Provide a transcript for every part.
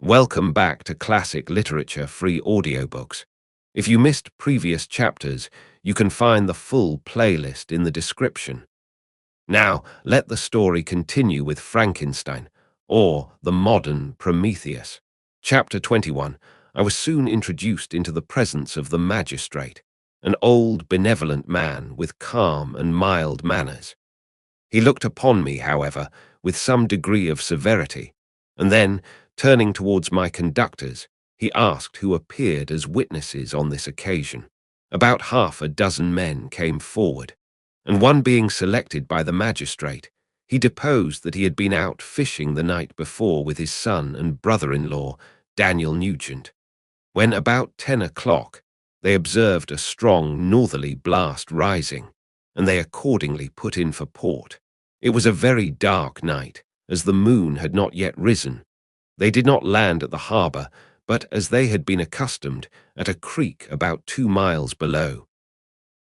Welcome back to Classic Literature Free Audiobooks. If you missed previous chapters, you can find the full playlist in the description. Now, let the story continue with Frankenstein, or the Modern Prometheus. Chapter 21. I was soon introduced into the presence of the magistrate, an old, benevolent man with calm and mild manners. He looked upon me, however, with some degree of severity, and then, turning towards my conductors, he asked who appeared as witnesses on this occasion. About half a dozen men came forward, and one being selected by the magistrate, he deposed that he had been out fishing the night before with his son and brother-in-law, Daniel Nugent. When about 10 o'clock, they observed a strong northerly blast rising, and they accordingly put in for port. It was a very dark night, as the moon had not yet risen. They did not land at the harbour, but, as they had been accustomed, at a creek about 2 miles below.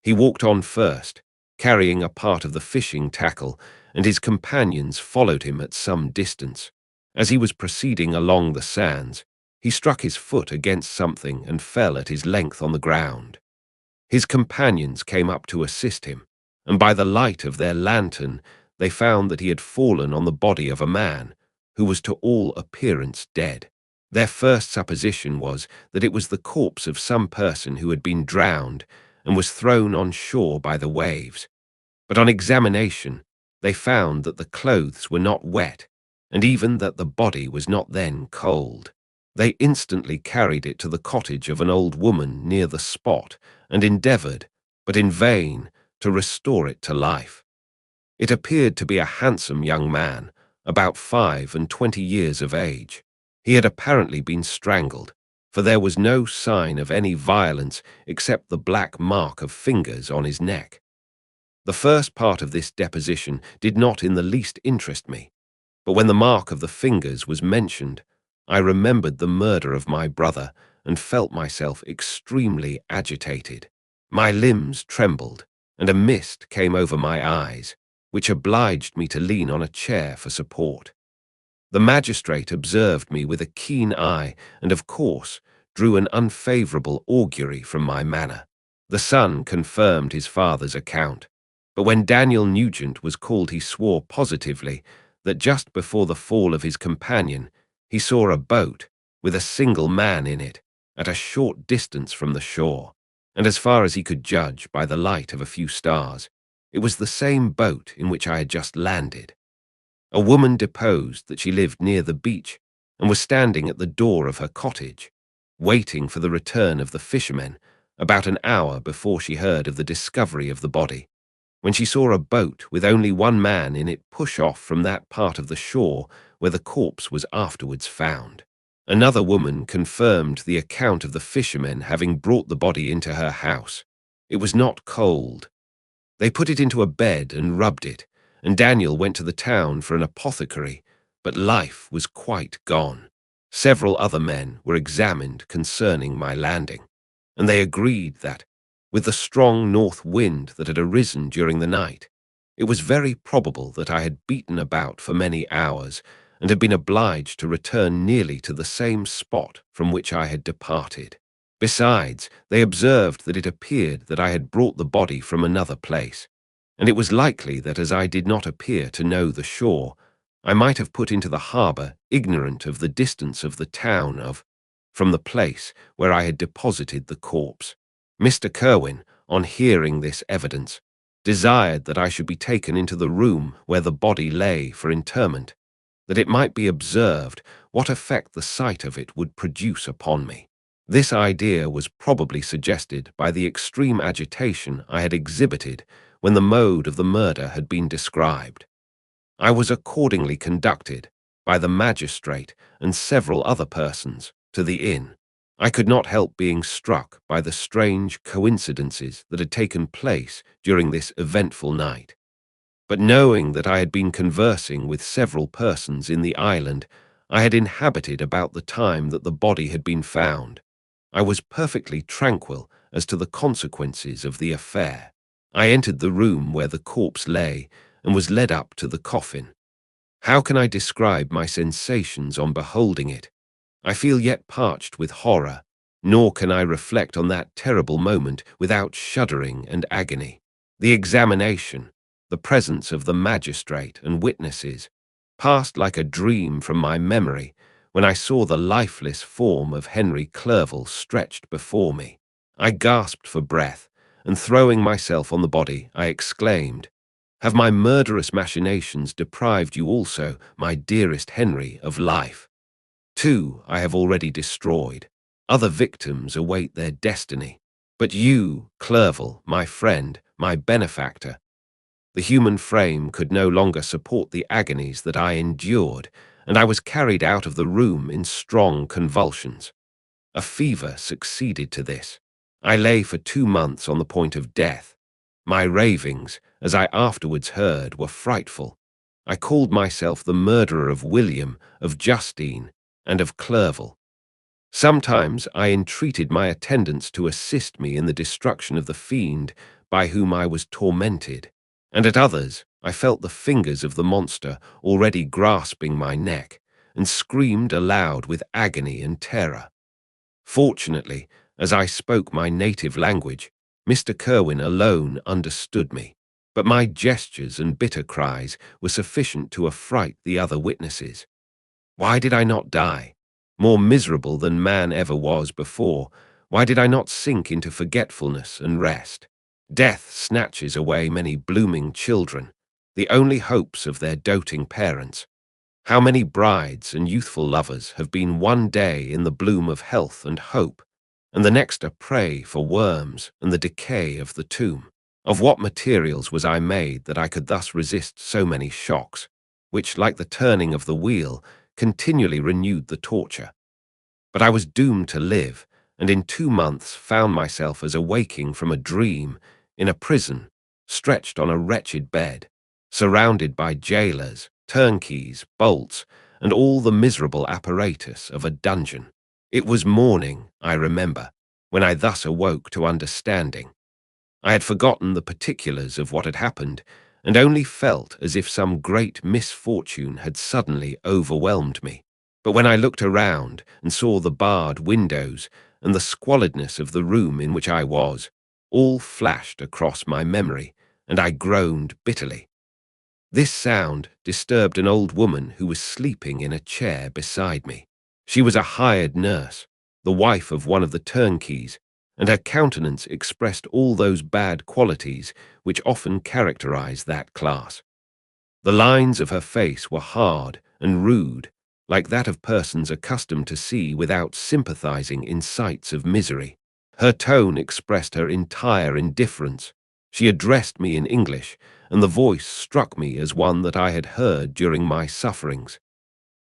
He walked on first, carrying a part of the fishing tackle, and his companions followed him at some distance. As he was proceeding along the sands, he struck his foot against something and fell at his length on the ground. His companions came up to assist him, and by the light of their lantern they found that he had fallen on the body of a man, who was to all appearance dead. Their first supposition was that it was the corpse of some person who had been drowned and was thrown on shore by the waves. But on examination, they found that the clothes were not wet, and even that the body was not then cold. They instantly carried it to the cottage of an old woman near the spot and endeavoured, but in vain, to restore it to life. It appeared to be a handsome young man, about 25 years of age. He had apparently been strangled, for there was no sign of any violence except the black mark of fingers on his neck. The first part of this deposition did not in the least interest me, but when the mark of the fingers was mentioned, I remembered the murder of my brother and felt myself extremely agitated. My limbs trembled, and a mist came over my eyes, which obliged me to lean on a chair for support. The magistrate observed me with a keen eye and, of course, drew an unfavourable augury from my manner. The son confirmed his father's account, but when Daniel Nugent was called he swore positively that just before the fall of his companion he saw a boat with a single man in it at a short distance from the shore, and as far as he could judge by the light of a few stars, it was the same boat in which I had just landed. A woman deposed that she lived near the beach and was standing at the door of her cottage, waiting for the return of the fishermen about an hour before she heard of the discovery of the body, when she saw a boat with only one man in it push off from that part of the shore where the corpse was afterwards found. Another woman confirmed the account of the fishermen having brought the body into her house. It was not cold. They put it into a bed and rubbed it, and Daniel went to the town for an apothecary, but life was quite gone. Several other men were examined concerning my landing, and they agreed that, with the strong north wind that had arisen during the night, it was very probable that I had beaten about for many hours and had been obliged to return nearly to the same spot from which I had departed. Besides, they observed that it appeared that I had brought the body from another place, and it was likely that as I did not appear to know the shore, I might have put into the harbour ignorant of the distance of the town from the place where I had deposited the corpse. Mr. Kerwin, on hearing this evidence, desired that I should be taken into the room where the body lay for interment, that it might be observed what effect the sight of it would produce upon me. This idea was probably suggested by the extreme agitation I had exhibited when the mode of the murder had been described. I was accordingly conducted, by the magistrate and several other persons, to the inn. I could not help being struck by the strange coincidences that had taken place during this eventful night. But knowing that I had been conversing with several persons in the island I had inhabited about the time that the body had been found, I was perfectly tranquil as to the consequences of the affair. I entered the room where the corpse lay and was led up to the coffin. How can I describe my sensations on beholding it? I feel yet parched with horror, nor can I reflect on that terrible moment without shuddering and agony. The examination, the presence of the magistrate and witnesses, passed like a dream from my memory when I saw the lifeless form of Henry Clerval stretched before me. I gasped for breath, and throwing myself on the body, I exclaimed, "Have my murderous machinations deprived you also, my dearest Henry, of life? Two I have already destroyed. Other victims await their destiny. But you, Clerval, my friend, my benefactor." The human frame could no longer support the agonies that I endured, and I was carried out of the room in strong convulsions. A fever succeeded to this. I lay for 2 months on the point of death. My ravings, as I afterwards heard, were frightful. I called myself the murderer of William, of Justine, and of Clerval. Sometimes I entreated my attendants to assist me in the destruction of the fiend by whom I was tormented, and at others I felt the fingers of the monster already grasping my neck, and screamed aloud with agony and terror. Fortunately, as I spoke my native language, Mr. Kerwin alone understood me, but my gestures and bitter cries were sufficient to affright the other witnesses. Why did I not die? More miserable than man ever was before, why did I not sink into forgetfulness and rest? Death snatches away many blooming children, the only hopes of their doting parents. How many brides and youthful lovers have been one day in the bloom of health and hope, and the next a prey for worms and the decay of the tomb? Of what materials was I made that I could thus resist so many shocks, which, like the turning of the wheel, continually renewed the torture? But I was doomed to live, and in 2 months found myself as awaking from a dream, in a prison, stretched on a wretched bed, surrounded by jailers, turnkeys, bolts, and all the miserable apparatus of a dungeon. It was morning, I remember, when I thus awoke to understanding. I had forgotten the particulars of what had happened, and only felt as if some great misfortune had suddenly overwhelmed me. But when I looked around and saw the barred windows and the squalidness of the room in which I was, all flashed across my memory, and I groaned bitterly. This sound disturbed an old woman who was sleeping in a chair beside me. She was a hired nurse, the wife of one of the turnkeys, and her countenance expressed all those bad qualities which often characterize that class. The lines of her face were hard and rude, like that of persons accustomed to see without sympathizing in sights of misery. Her tone expressed her entire indifference. She addressed me in English, and the voice struck me as one that I had heard during my sufferings.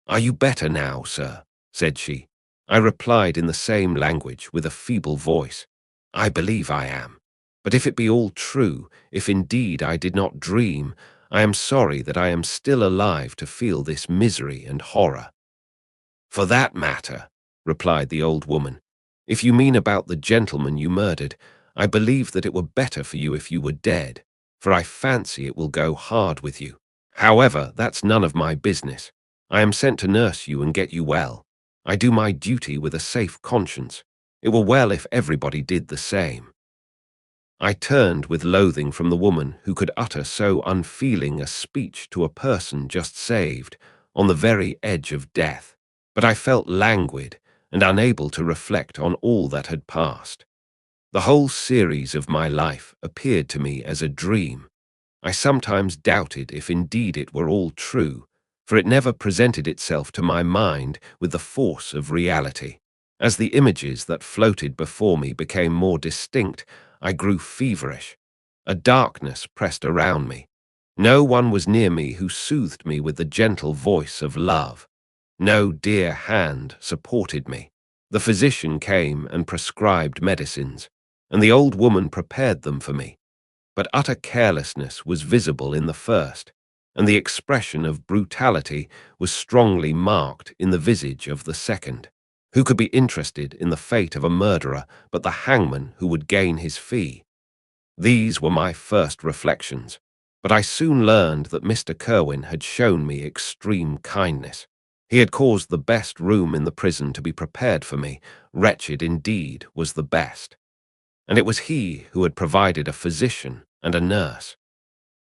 "Are you better now, sir?" said she. I replied in the same language with a feeble voice, "I believe I am. But if it be all true, if indeed I did not dream, I am sorry that I am still alive to feel this misery and horror." "For that matter," replied the old woman, "if you mean about the gentleman you murdered, I believe that it were better for you if you were dead, for I fancy it will go hard with you. However, that's none of my business. I am sent to nurse you and get you well. I do my duty with a safe conscience. It were well if everybody did the same." I turned with loathing from the woman who could utter so unfeeling a speech to a person just saved, on the very edge of death. But I felt languid and unable to reflect on all that had passed. The whole series of my life appeared to me as a dream. I sometimes doubted if indeed it were all true, for it never presented itself to my mind with the force of reality. As the images that floated before me became more distinct, I grew feverish. A darkness pressed around me. No one was near me who soothed me with the gentle voice of love. No dear hand supported me. The physician came and prescribed medicines, and the old woman prepared them for me. But utter carelessness was visible in the first, and the expression of brutality was strongly marked in the visage of the second. Who could be interested in the fate of a murderer but the hangman who would gain his fee? These were my first reflections, but I soon learned that Mr. Kerwin had shown me extreme kindness. He had caused the best room in the prison to be prepared for me. Wretched indeed was the best. And it was he who had provided a physician and a nurse.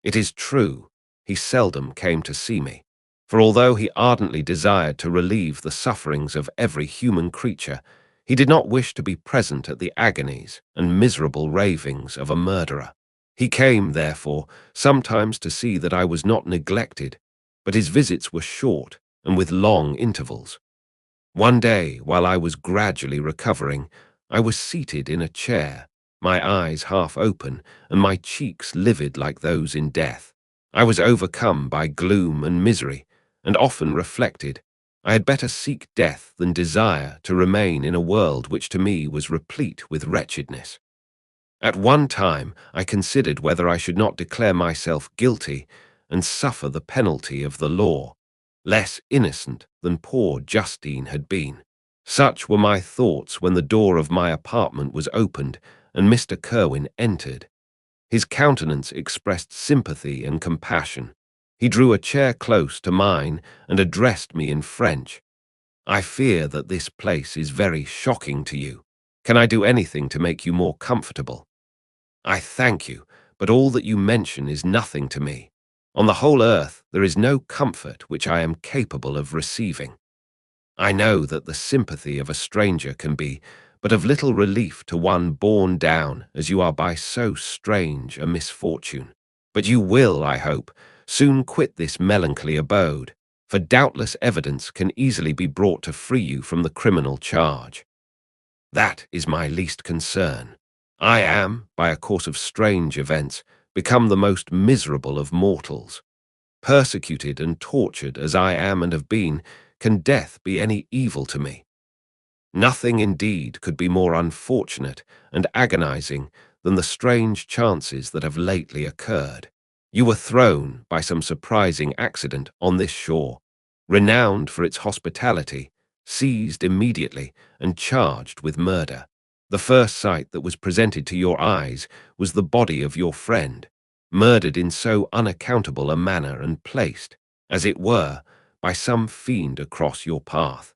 It is true, he seldom came to see me, for although he ardently desired to relieve the sufferings of every human creature, he did not wish to be present at the agonies and miserable ravings of a murderer. He came, therefore, sometimes to see that I was not neglected, but his visits were short and with long intervals. One day, while I was gradually recovering, I was seated in a chair, my eyes half open and my cheeks livid like those in death. I was overcome by gloom and misery, and often reflected, I had better seek death than desire to remain in a world which to me was replete with wretchedness. At one time I considered whether I should not declare myself guilty and suffer the penalty of the law, less innocent than poor Justine had been. Such were my thoughts when the door of my apartment was opened and Mr. Kerwin entered. His countenance expressed sympathy and compassion. He drew a chair close to mine and addressed me in French. "I fear that this place is very shocking to you. Can I do anything to make you more comfortable?" "I thank you, but all that you mention is nothing to me. On the whole earth there is no comfort which I am capable of receiving. I know that the sympathy of a stranger can be but of little relief to one borne down as you are by so strange a misfortune. But you will, I hope, soon quit this melancholy abode, for doubtless evidence can easily be brought to free you from the criminal charge. That is my least concern. I am, by a course of strange events, become the most miserable of mortals. Persecuted and tortured as I am and have been, can death be any evil to me? Nothing indeed could be more unfortunate and agonizing than the strange chances that have lately occurred. You were thrown, by some surprising accident, on this shore, renowned for its hospitality, seized immediately, and charged with murder. The first sight that was presented to your eyes was the body of your friend, murdered in so unaccountable a manner and placed, as it were, by some fiend across your path.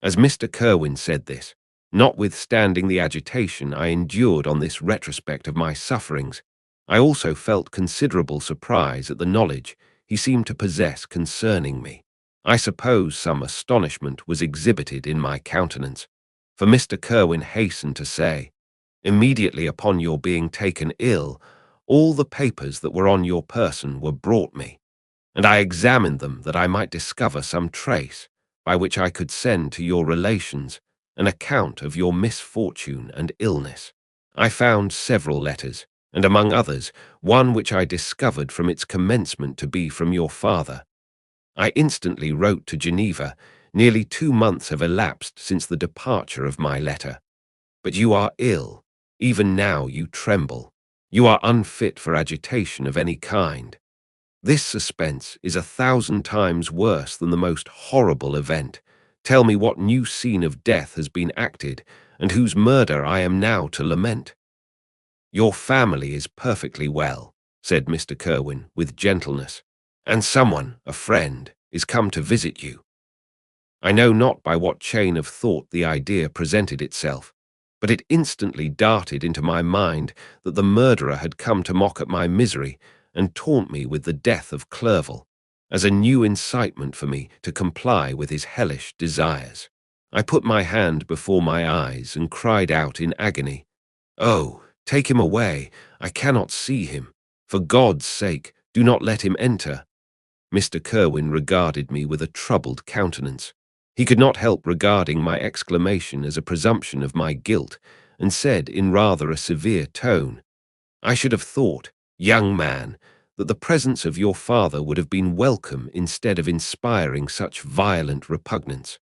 As Mr. Kerwin said this, notwithstanding the agitation I endured on this retrospect of my sufferings, I also felt considerable surprise at the knowledge he seemed to possess concerning me. I suppose some astonishment was exhibited in my countenance, for Mr. Kerwin hastened to say, "Immediately upon your being taken ill, all the papers that were on your person were brought me, and I examined them that I might discover some trace by which I could send to your relations an account of your misfortune and illness. I found several letters, and among others, one which I discovered from its commencement to be from your father. I instantly wrote to Geneva. Nearly 2 months have elapsed since the departure of my letter. But you are ill. Even now you tremble. You are unfit for agitation of any kind. This suspense is 1,000 times worse than the most horrible event. Tell me what new scene of death has been acted, and whose murder I am now to lament." "Your family is perfectly well," said Mr. Kerwin with gentleness, "and someone, a friend, is come to visit you." I know not by what chain of thought the idea presented itself, but it instantly darted into my mind that the murderer had come to mock at my misery and taunt me with the death of Clerval, as a new incitement for me to comply with his hellish desires. I put my hand before my eyes and cried out in agony, "Oh, take him away! I cannot see him. For God's sake, do not let him enter." Mr. Kerwin regarded me with a troubled countenance. He could not help regarding my exclamation as a presumption of my guilt, and said in rather a severe tone, "I should have thought, young man, that the presence of your father would have been welcome instead of inspiring such violent repugnance."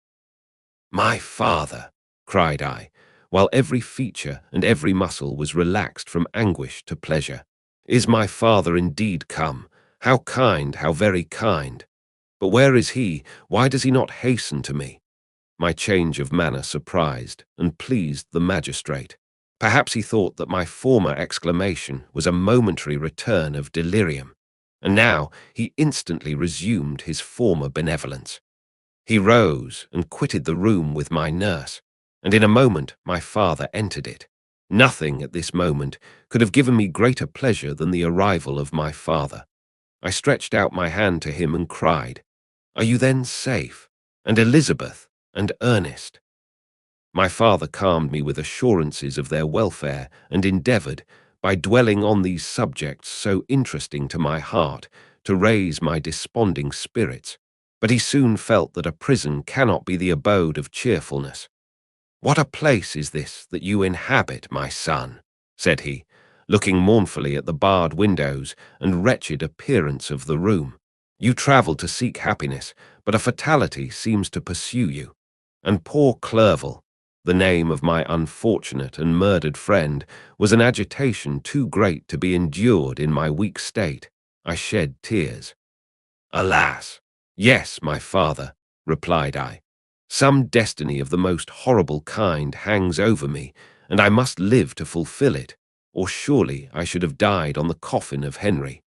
"My father!" cried I, while every feature and every muscle was relaxed from anguish to pleasure. "Is my father indeed come? How kind, how very kind! But where is he? Why does he not hasten to me?" My change of manner surprised and pleased the magistrate. Perhaps he thought that my former exclamation was a momentary return of delirium, and now he instantly resumed his former benevolence. He rose and quitted the room with my nurse, and in a moment my father entered it. Nothing at this moment could have given me greater pleasure than the arrival of my father. I stretched out my hand to him and cried, "Are you then safe? And Elizabeth and Ernest?" My father calmed me with assurances of their welfare and endeavoured, by dwelling on these subjects so interesting to my heart, to raise my desponding spirits. But he soon felt that a prison cannot be the abode of cheerfulness. "What a place is this that you inhabit, my son?" said he, looking mournfully at the barred windows and wretched appearance of the room. "You travel to seek happiness, but a fatality seems to pursue you. And poor Clerval, the name of my unfortunate and murdered friend, was an agitation too great to be endured in my weak state." I shed tears. "Alas! Yes, my father," replied I. "Some destiny of the most horrible kind hangs over me, and I must live to fulfill it, or surely I should have died on the coffin of Henry."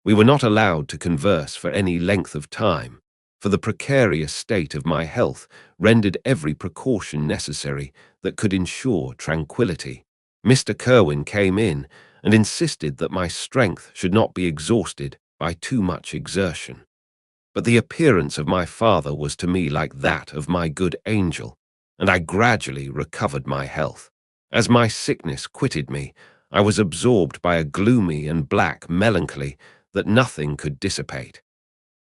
We were not allowed to converse for any length of time, for the precarious state of my health rendered every precaution necessary that could ensure tranquillity. Mr. Kerwin came in and insisted that my strength should not be exhausted by too much exertion. But the appearance of my father was to me like that of my good angel, and I gradually recovered my health. As my sickness quitted me, I was absorbed by a gloomy and black melancholy that nothing could dissipate.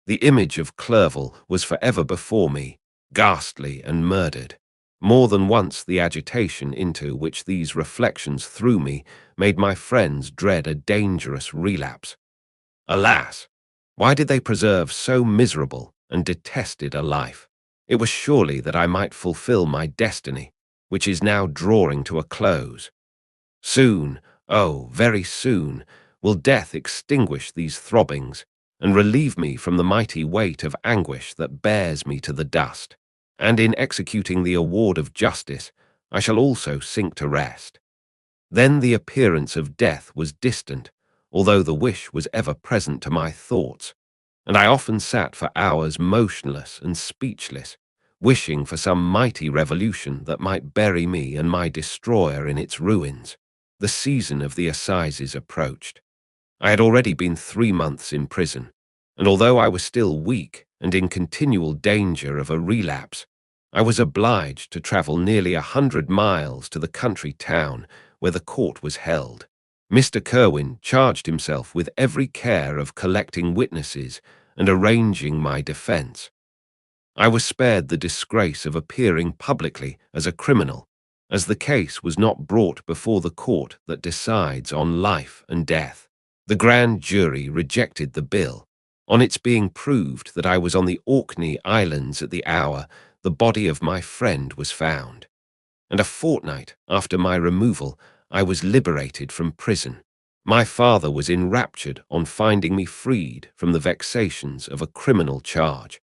The image of Clerval was forever before me, ghastly and murdered. More than once the agitation into which these reflections threw me made my friends dread a dangerous relapse. Alas! Why did they preserve so miserable and detested a life? It was surely that I might fulfill my destiny, which is now drawing to a close. Soon, oh, very soon, will death extinguish these throbbings and relieve me from the mighty weight of anguish that bears me to the dust. And in executing the award of justice, I shall also sink to rest. Then the appearance of death was distant, although the wish was ever present to my thoughts, and I often sat for hours motionless and speechless, wishing for some mighty revolution that might bury me and my destroyer in its ruins. The season of the assizes approached. I had already been 3 months in prison, and although I was still weak and in continual danger of a relapse, I was obliged to travel nearly 100 miles to the country town where the court was held. Mr. Kerwin charged himself with every care of collecting witnesses and arranging my defense. I was spared the disgrace of appearing publicly as a criminal, as the case was not brought before the court that decides on life and death. The grand jury rejected the bill, on its being proved that I was on the Orkney Islands at the hour the body of my friend was found. And a fortnight after my removal, I was liberated from prison. My father was enraptured on finding me freed from the vexations of a criminal charge,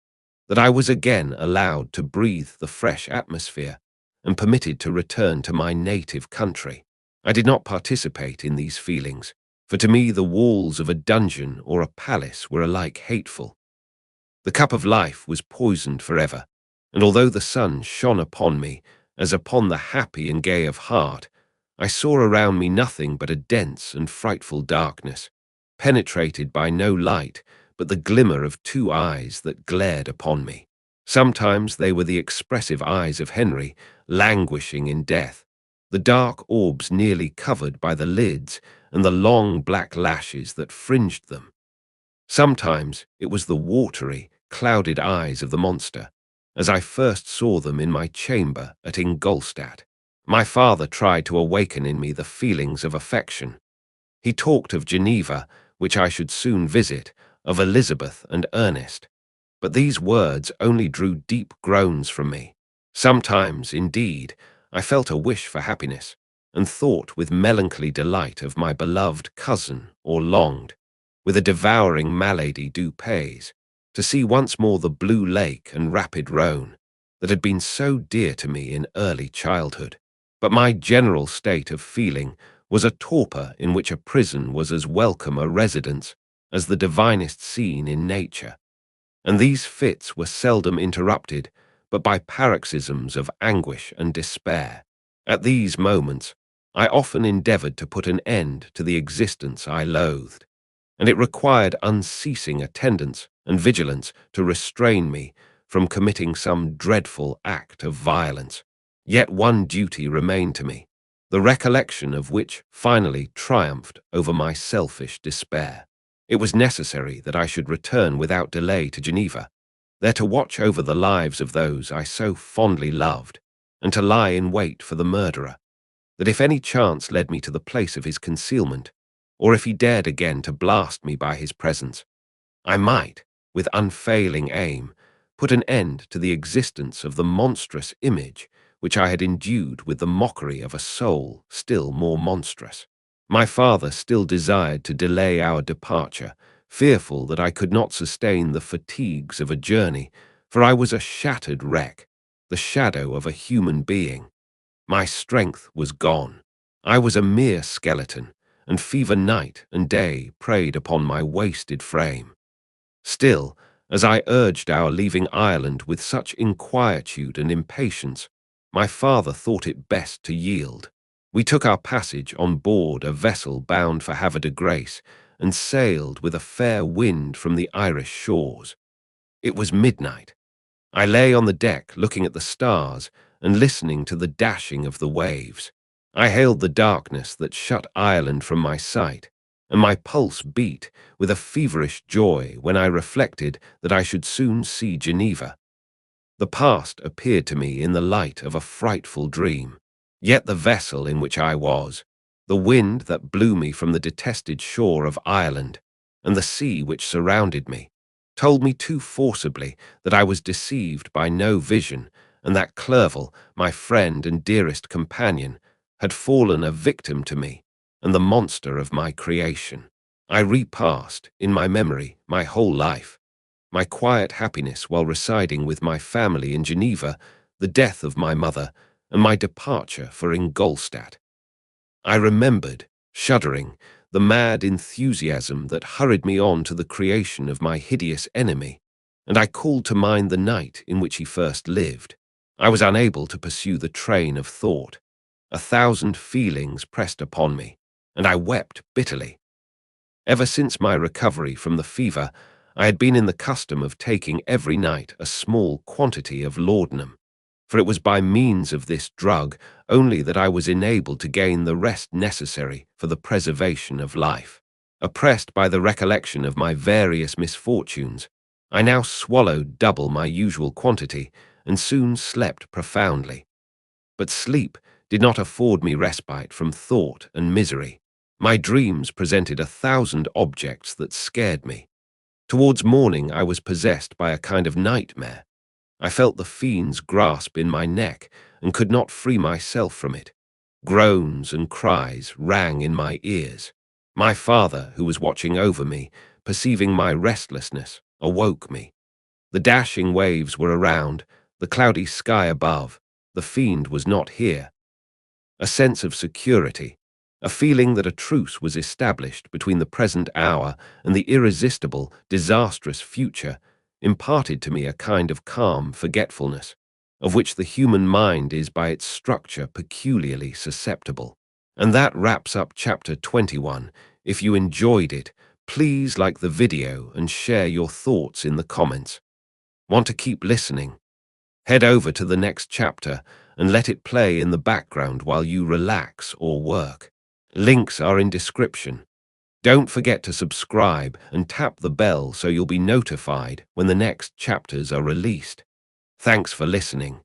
that I was again allowed to breathe the fresh atmosphere and permitted to return to my native country. I did not participate in these feelings, for to me the walls of a dungeon or a palace were alike hateful. The cup of life was poisoned forever, and although the sun shone upon me as upon the happy and gay of heart, I saw around me nothing but a dense and frightful darkness, penetrated by no light but the glimmer of 2 eyes that glared upon me. Sometimes they were the expressive eyes of Henry, languishing in death, the dark orbs nearly covered by the lids and the long black lashes that fringed them. Sometimes it was the watery, clouded eyes of the monster, as I first saw them in my chamber at Ingolstadt. My father tried to awaken in me the feelings of affection. He talked of Geneva, which I should soon visit, of Elizabeth and Ernest, but these words only drew deep groans from me. Sometimes, indeed, I felt a wish for happiness, and thought with melancholy delight of my beloved cousin, or longed, with a devouring malady du pays, to see once more the blue lake and rapid Rhone that had been so dear to me in early childhood. But my general state of feeling was a torpor in which a prison was as welcome a residence as the divinest scene in nature, and these fits were seldom interrupted but by paroxysms of anguish and despair. At these moments, I often endeavored to put an end to the existence I loathed, and it required unceasing attendance and vigilance to restrain me from committing some dreadful act of violence. Yet one duty remained to me, the recollection of which finally triumphed over my selfish despair. It was necessary that I should return without delay to Geneva, there to watch over the lives of those I so fondly loved, and to lie in wait for the murderer, that if any chance led me to the place of his concealment, or if he dared again to blast me by his presence, I might, with unfailing aim, put an end to the existence of the monstrous image which I had endued with the mockery of a soul still more monstrous. My father still desired to delay our departure, fearful that I could not sustain the fatigues of a journey, for I was a shattered wreck, the shadow of a human being. My strength was gone. I was a mere skeleton, and fever night and day preyed upon my wasted frame. Still, as I urged our leaving Ireland with such inquietude and impatience, my father thought it best to yield. We took our passage on board a vessel bound for Havre de Grace, and sailed with a fair wind from the Irish shores. It was midnight. I lay on the deck looking at the stars and listening to the dashing of the waves. I hailed the darkness that shut Ireland from my sight, and my pulse beat with a feverish joy when I reflected that I should soon see Geneva. The past appeared to me in the light of a frightful dream. Yet the vessel in which I was, the wind that blew me from the detested shore of Ireland, and the sea which surrounded me, told me too forcibly that I was deceived by no vision, and that Clerval, my friend and dearest companion, had fallen a victim to me, and the monster of my creation. I repassed, in my memory, my whole life, my quiet happiness while residing with my family in Geneva, the death of my mother, and my departure for Ingolstadt. I remembered, shuddering, the mad enthusiasm that hurried me on to the creation of my hideous enemy, and I called to mind the night in which he first lived. I was unable to pursue the train of thought. 1,000 feelings pressed upon me, and I wept bitterly. Ever since my recovery from the fever, I had been in the custom of taking every night a small quantity of laudanum, for it was by means of this drug only that I was enabled to gain the rest necessary for the preservation of life. Oppressed by the recollection of my various misfortunes, I now swallowed double my usual quantity and soon slept profoundly. But sleep did not afford me respite from thought and misery. My dreams presented 1,000 objects that scared me. Towards morning I was possessed by a kind of nightmare. I felt the fiend's grasp in my neck and could not free myself from it. Groans and cries rang in my ears. My father, who was watching over me, perceiving my restlessness, awoke me. The dashing waves were around, the cloudy sky above. The fiend was not here. A sense of security, a feeling that a truce was established between the present hour and the irresistible, disastrous future, imparted to me a kind of calm forgetfulness, of which the human mind is by its structure peculiarly susceptible. And that wraps up chapter 21. If you enjoyed it, please like the video and share your thoughts in the comments. Want to keep listening? Head over to the next chapter and let it play in the background while you relax or work. Links are in description. Don't forget to subscribe and tap the bell so you'll be notified when the next chapters are released. Thanks for listening.